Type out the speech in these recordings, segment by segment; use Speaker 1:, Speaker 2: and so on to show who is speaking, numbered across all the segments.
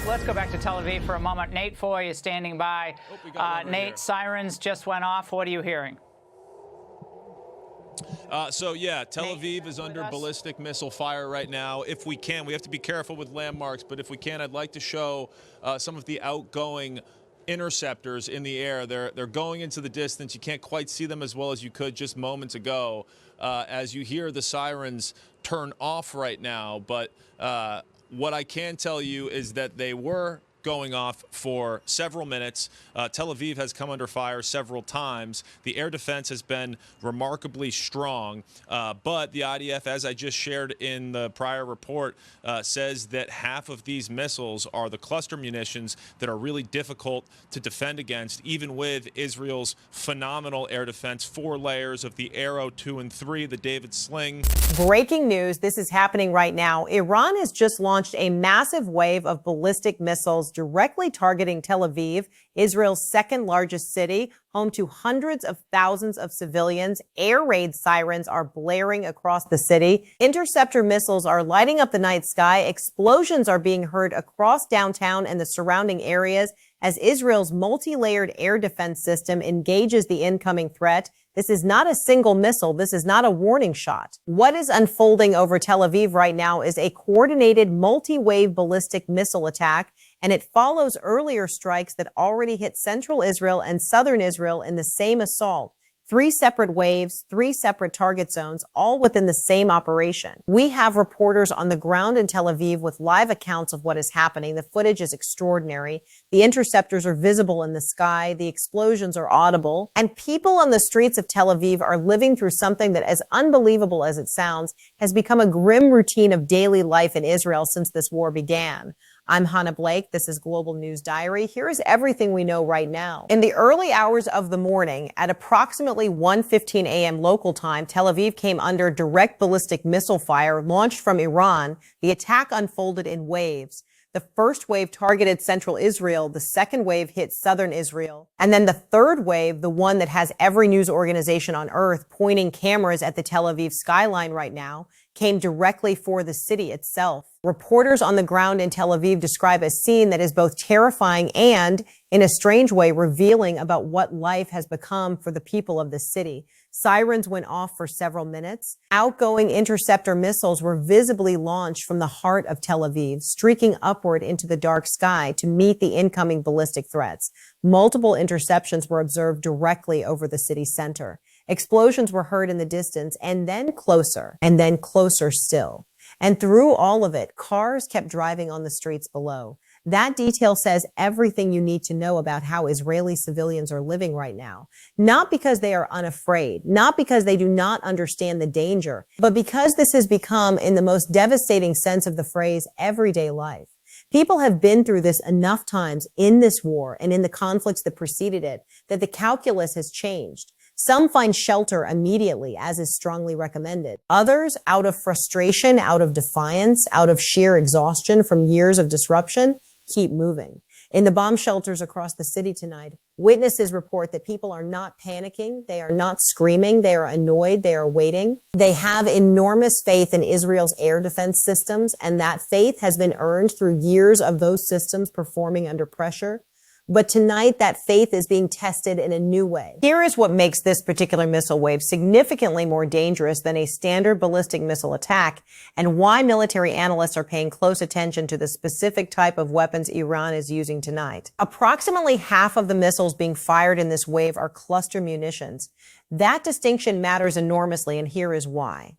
Speaker 1: Let's go back to Tel Aviv for a moment. Nate Foy is standing by. Nate, sirens just went off. What are you hearing?
Speaker 2: Tel Aviv is under ballistic missile fire right now. If we can, we have to be careful with landmarks, but if we can, I'd like to show some of the outgoing interceptors in the air. They're going into the distance. You can't quite see them as well as you could just moments ago as you hear the sirens turn off right now. But what I can tell you is that they were going off for several minutes. Tel Aviv has come under fire several times. The air defense has been remarkably strong, but the IDF, as I just shared in the prior report, says that half of these missiles are the cluster munitions that are really difficult to defend against, even with Israel's phenomenal air defense, 4 layers of the Arrow 2 and 3, the David Sling.
Speaker 3: Breaking news, this is happening right now. Iran has just launched a massive wave of ballistic missiles directly targeting Tel Aviv, Israel's second largest city, home to hundreds of thousands of civilians. Air raid sirens are blaring across the city. Interceptor missiles are lighting up the night sky. Explosions are being heard across downtown and the surrounding areas as Israel's multi-layered air defense system engages the incoming threat. This is not a single missile. This is not a warning shot. What is unfolding over Tel Aviv right now is a coordinated multi-wave ballistic missile attack, and it follows earlier strikes that already hit central Israel and southern Israel in the same assault. 3 separate waves, 3 separate target zones, all within the same operation. We have reporters on the ground in Tel Aviv with live accounts of what is happening. The footage is extraordinary. The interceptors are visible in the sky. The explosions are audible. And people on the streets of Tel Aviv are living through something that, as unbelievable as it sounds, has become a grim routine of daily life in Israel since this war began. I'm Hannah Blake. This is Global News Diary. Here is everything we know right now. In the early hours of the morning, at approximately 1:15 a.m. local time, Tel Aviv came under direct ballistic missile fire launched from Iran. The attack unfolded in waves. The first wave targeted central Israel. The second wave hit southern Israel. And then the third wave, the one that has every news organization on earth pointing cameras at the Tel Aviv skyline right now, came directly for the city itself. Reporters on the ground in Tel Aviv describe a scene that is both terrifying and, in a strange way, revealing about what life has become for the people of the city. Sirens went off for several minutes. Outgoing interceptor missiles were visibly launched from the heart of Tel Aviv, streaking upward into the dark sky to meet the incoming ballistic threats. Multiple interceptions were observed directly over the city center. Explosions were heard in the distance, and then closer still. And through all of it, cars kept driving on the streets below. That detail says everything you need to know about how Israeli civilians are living right now. Not because they are unafraid, not because they do not understand the danger, but because this has become, in the most devastating sense of the phrase, everyday life. People have been through this enough times in this war and in the conflicts that preceded it that the calculus has changed. Some find shelter immediately, as is strongly recommended. Others, out of frustration, out of defiance, out of sheer exhaustion from years of disruption, keep moving. In the bomb shelters across the city tonight, witnesses report that people are not panicking, they are not screaming, they are annoyed, they are waiting. They have enormous faith in Israel's air defense systems, and that faith has been earned through years of those systems performing under pressure. But tonight, that faith is being tested in a new way. Here is what makes this particular missile wave significantly more dangerous than a standard ballistic missile attack, and why military analysts are paying close attention to the specific type of weapons Iran is using tonight. Approximately half of the missiles being fired in this wave are cluster munitions. That distinction matters enormously, and here is why.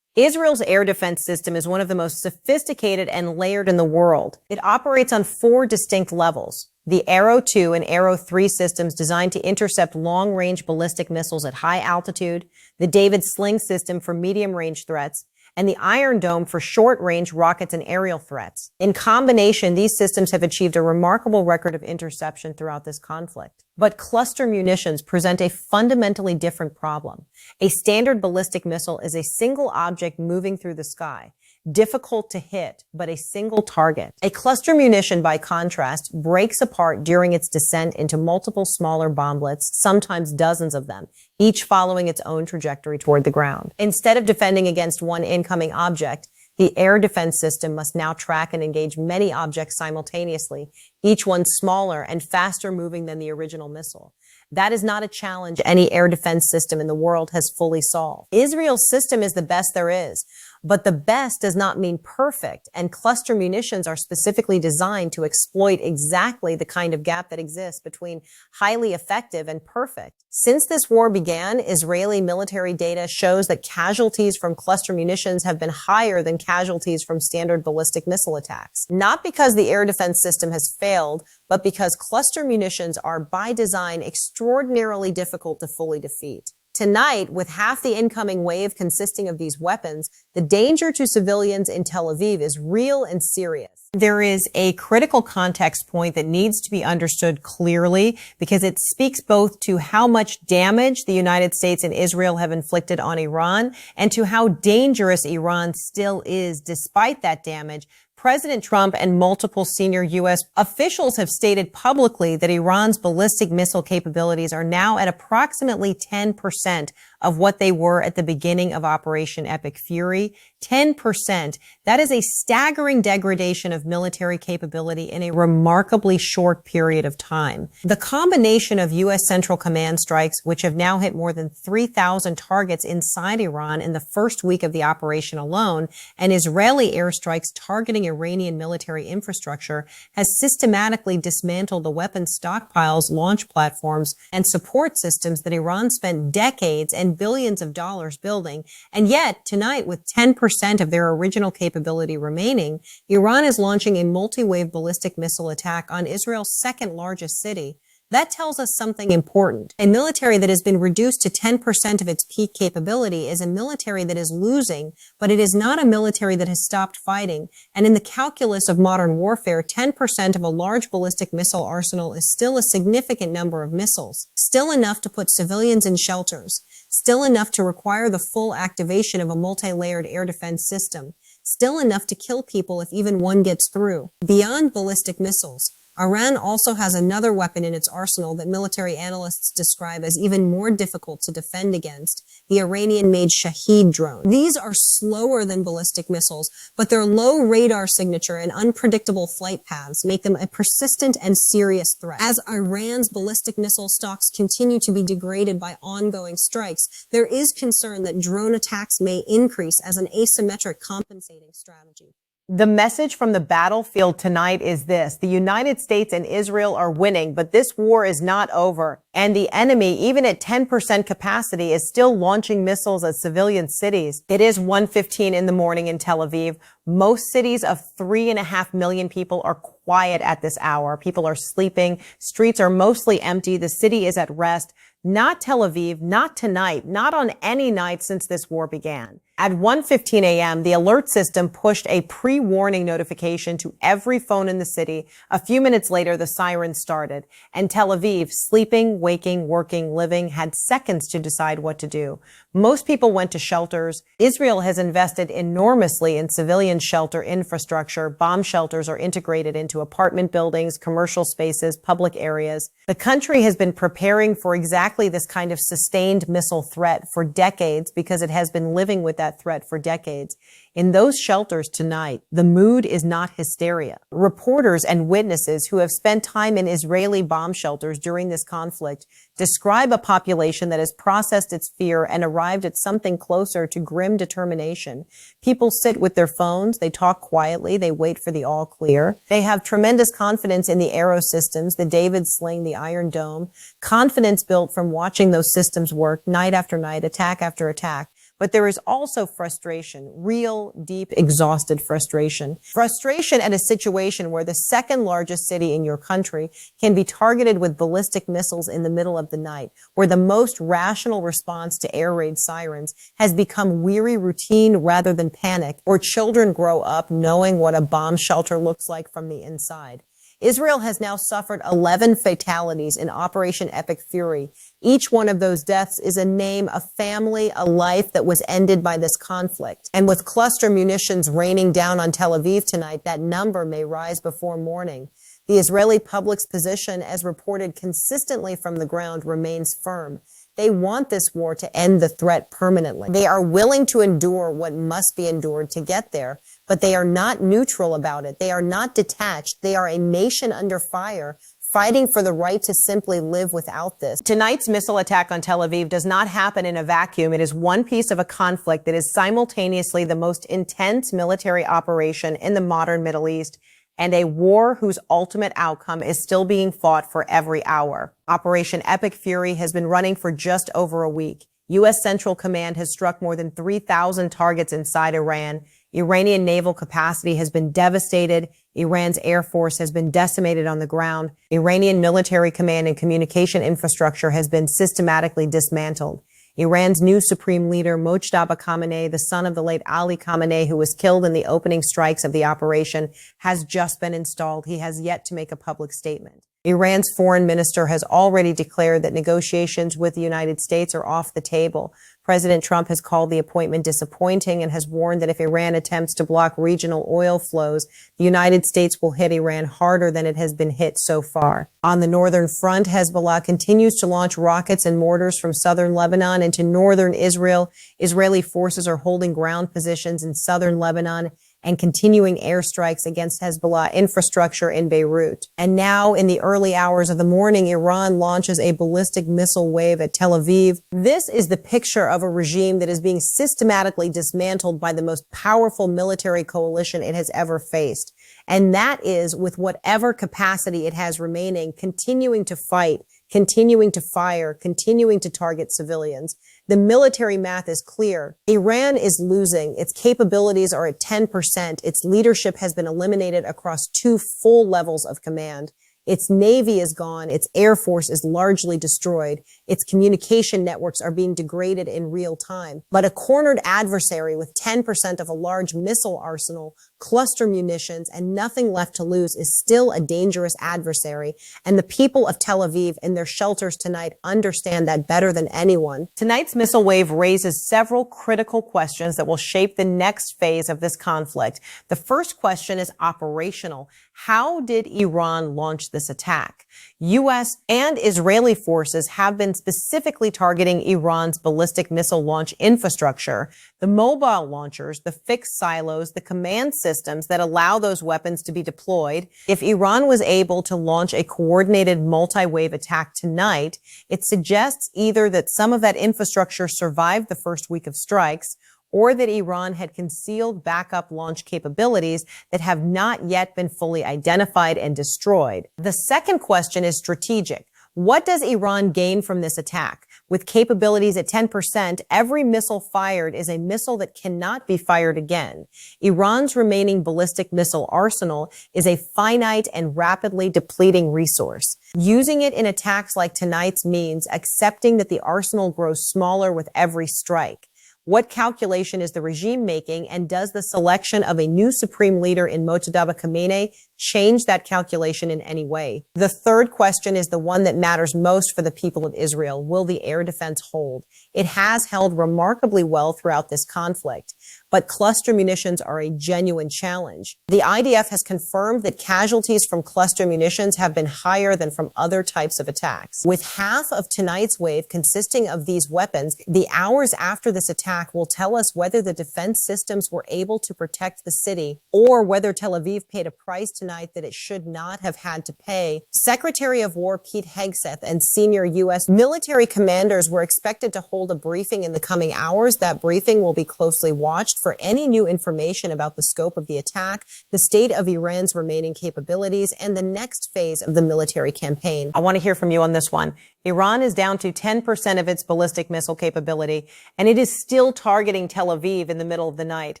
Speaker 3: Israel's air defense system is one of the most sophisticated and layered in the world. It operates on 4 distinct levels. The Arrow 2 and Arrow 3 systems designed to intercept long-range ballistic missiles at high altitude, the David Sling system for medium-range threats, and the Iron Dome for short-range rockets and aerial threats. In combination, these systems have achieved a remarkable record of interception throughout this conflict. But cluster munitions present a fundamentally different problem. A standard ballistic missile is a single object moving through the sky, difficult to hit, but a single target. A cluster munition, by contrast, breaks apart during its descent into multiple smaller bomblets, sometimes dozens of them, each following its own trajectory toward the ground. Instead of defending against one incoming object, The air defense system must now track and engage many objects simultaneously, each one smaller and faster moving than the original missile. That is not a challenge any air defense system in the world has fully solved. Israel's system is the best there is, but the best does not mean perfect, and cluster munitions are specifically designed to exploit exactly the kind of gap that exists between highly effective and perfect. Since this war began, Israeli military data shows that casualties from cluster munitions have been higher than casualties from standard ballistic missile attacks. Not because the air defense system has failed, but because cluster munitions are by design extraordinarily difficult to fully defeat. Tonight, with half the incoming wave consisting of these weapons, the danger to civilians in Tel Aviv is real and serious. There is a critical context point that needs to be understood clearly because it speaks both to how much damage the United States and Israel have inflicted on Iran and to how dangerous Iran still is despite that damage. President Trump and multiple senior U.S. officials have stated publicly that Iran's ballistic missile capabilities are now at approximately 10% of what they were at the beginning of Operation Epic Fury. 10%. That is a staggering degradation of military capability in a remarkably short period of time. The combination of U.S. Central Command strikes, which have now hit more than 3,000 targets inside Iran in the first week of the operation alone, and Israeli airstrikes targeting Iranian military infrastructure, has systematically dismantled the weapons stockpiles, launch platforms, and support systems that Iran spent decades and billions of dollars building. And yet, tonight, with 10% of their original capability remaining, Iran is launching a multi-wave ballistic missile attack on Israel's second largest city. That tells us something important. A military that has been reduced to 10% of its peak capability is a military that is losing, but it is not a military that has stopped fighting. And in the calculus of modern warfare, 10% of a large ballistic missile arsenal is still a significant number of missiles, still enough to put civilians in shelters, still enough to require the full activation of a multi-layered air defense system, still enough to kill people if even one gets through. Beyond ballistic missiles, Iran also has another weapon in its arsenal that military analysts describe as even more difficult to defend against, the Iranian-made Shahed drone. These are slower than ballistic missiles, but their low radar signature and unpredictable flight paths make them a persistent and serious threat. As Iran's ballistic missile stocks continue to be degraded by ongoing strikes, there is concern that drone attacks may increase as an asymmetric compensating strategy. The message from the battlefield tonight is this: the United States and Israel are winning, but this war is not over. And the enemy, even at 10% capacity, is still launching missiles at civilian cities. It is 1:15 in the morning in Tel Aviv. Most cities of 3.5 million people are quiet at this hour. People are sleeping. Streets are mostly empty. The city is at rest. Not Tel Aviv, not tonight, not on any night since this war began. At 1:15 a.m., the alert system pushed a pre-warning notification to every phone in the city. A few minutes later, the sirens started. And Tel Aviv, sleeping, waking, working, living, had seconds to decide what to do. Most people went to shelters. Israel has invested enormously in civilian shelter infrastructure. Bomb shelters are integrated into apartment buildings, commercial spaces, public areas. The country has been preparing for exactly this kind of sustained missile threat for decades because it has been living with that threat for decades. In those shelters tonight, the mood is not hysteria. Reporters and witnesses who have spent time in Israeli bomb shelters during this conflict describe a population that has processed its fear and arrived at something closer to grim determination. People sit with their phones, they talk quietly, they wait for the all clear. They have tremendous confidence in the Arrow systems, the David Sling, the Iron Dome, confidence built from watching those systems work night after night, attack after attack. But there is also frustration, real, deep, exhausted frustration. Frustration at a situation where the second largest city in your country can be targeted with ballistic missiles in the middle of the night, where the most rational response to air raid sirens has become weary routine rather than panic, or children grow up knowing what a bomb shelter looks like from the inside. Israel has now suffered 11 fatalities in Operation Epic Fury. Each one of those deaths is a name, a family, a life that was ended by this conflict. And with cluster munitions raining down on Tel Aviv tonight, that number may rise before morning. The Israeli public's position, as reported consistently from the ground, remains firm. They want this war to end the threat permanently. They are willing to endure what must be endured to get there, but they are not neutral about it. They are not detached. They are a nation under fire, fighting for the right to simply live without this. Tonight's missile attack on Tel Aviv does not happen in a vacuum. It is one piece of a conflict that is simultaneously the most intense military operation in the modern Middle East and a war whose ultimate outcome is still being fought for every hour. Operation Epic Fury has been running for just over a week. U.S. Central Command has struck more than 3,000 targets inside Iran. Iranian naval capacity has been devastated. Iran's air force has been decimated on the ground. Iranian military command and communication infrastructure has been systematically dismantled. Iran's new supreme leader, Mojtaba Khamenei, the son of the late Ali Khamenei, who was killed in the opening strikes of the operation, has just been installed. He has yet to make a public statement. Iran's foreign minister has already declared that negotiations with the United States are off the table. President Trump has called the appointment disappointing and has warned that if Iran attempts to block regional oil flows, the United States will hit Iran harder than it has been hit so far. On the northern front, Hezbollah continues to launch rockets and mortars from southern Lebanon into northern Israel. Israeli forces are holding ground positions in southern Lebanon and continuing airstrikes against Hezbollah infrastructure in Beirut. And now, in the early hours of the morning, Iran launches a ballistic missile wave at Tel Aviv. This is the picture of a regime that is being systematically dismantled by the most powerful military coalition it has ever faced. And that is, with whatever capacity it has remaining, continuing to fight, continuing to fire, continuing to target civilians. The military math is clear. Iran is losing. Its capabilities are at 10%. Its leadership has been eliminated across 2 full levels of command. Its navy is gone. Its air force is largely destroyed. Its communication networks are being degraded in real time. But a cornered adversary with 10% of a large missile arsenal, cluster munitions, and nothing left to lose is still a dangerous adversary. And the people of Tel Aviv in their shelters tonight understand that better than anyone. Tonight's missile wave raises several critical questions that will shape the next phase of this conflict. The first question is operational. How did Iran launch this attack? U.S. and Israeli forces have been specifically targeting Iran's ballistic missile launch infrastructure, the mobile launchers, the fixed silos, the command systems that allow those weapons to be deployed. If Iran was able to launch a coordinated multi-wave attack tonight, it suggests either that some of that infrastructure survived the first week of strikes, or that Iran had concealed backup launch capabilities that have not yet been fully identified and destroyed. The second question is strategic. What does Iran gain from this attack? With capabilities at 10%, every missile fired is a missile that cannot be fired again. Iran's remaining ballistic missile arsenal is a finite and rapidly depleting resource. Using it in attacks like tonight's means accepting that the arsenal grows smaller with every strike. What calculation is the regime making, and does the selection of a new supreme leader in Mojtaba Khamenei change that calculation in any way? The third question is the one that matters most for the people of Israel. Will the air defense hold? It has held remarkably well throughout this conflict, but cluster munitions are a genuine challenge. The IDF has confirmed that casualties from cluster munitions have been higher than from other types of attacks. With half of tonight's wave consisting of these weapons, the hours after this attack will tell us whether the defense systems were able to protect the city or whether Tel Aviv paid a price tonight that it should not have had to pay. Secretary of War Pete Hegseth and senior U.S. military commanders were expected to hold a briefing in the coming hours. That briefing will be closely watched for any new information about the scope of the attack, the state of Iran's remaining capabilities, and the next phase of the military campaign. I want to hear from you on this one. Iran is down to 10% of its ballistic missile capability, and it is still targeting Tel Aviv in the middle of the night.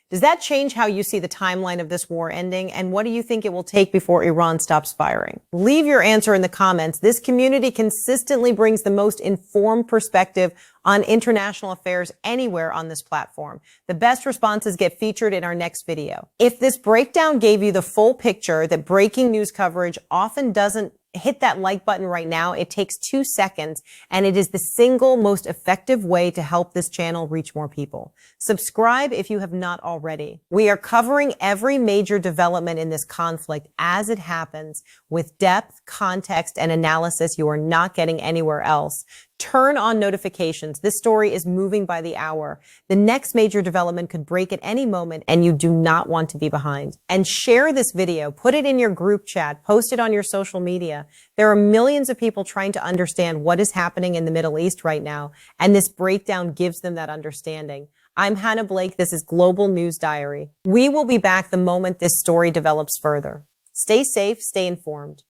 Speaker 3: Does that change how you see the timeline of this war ending? And what do you think it will take before Iran stops firing? Leave your answer in the comments. This community consistently brings the most informed perspective on international affairs anywhere on this platform. The best responses get featured in our next video. If this breakdown gave you the full picture that breaking news coverage often doesn't, hit that like button right now. It takes 2 seconds, and it is the single most effective way to help this channel reach more people. Subscribe if you have not already. We are covering every major development in this conflict as it happens with depth, context, and analysis you are not getting anywhere else. Turn on notifications. This story is moving by the hour. The next major development could break at any moment, and you do not want to be behind. And share this video. Put it in your group chat. Post it on your social media. There are millions of people trying to understand what is happening in the Middle East right now, and this breakdown gives them that understanding. I'm Hannah Blake. This is Global News Diary. We will be back the moment this story develops further. Stay safe, stay informed.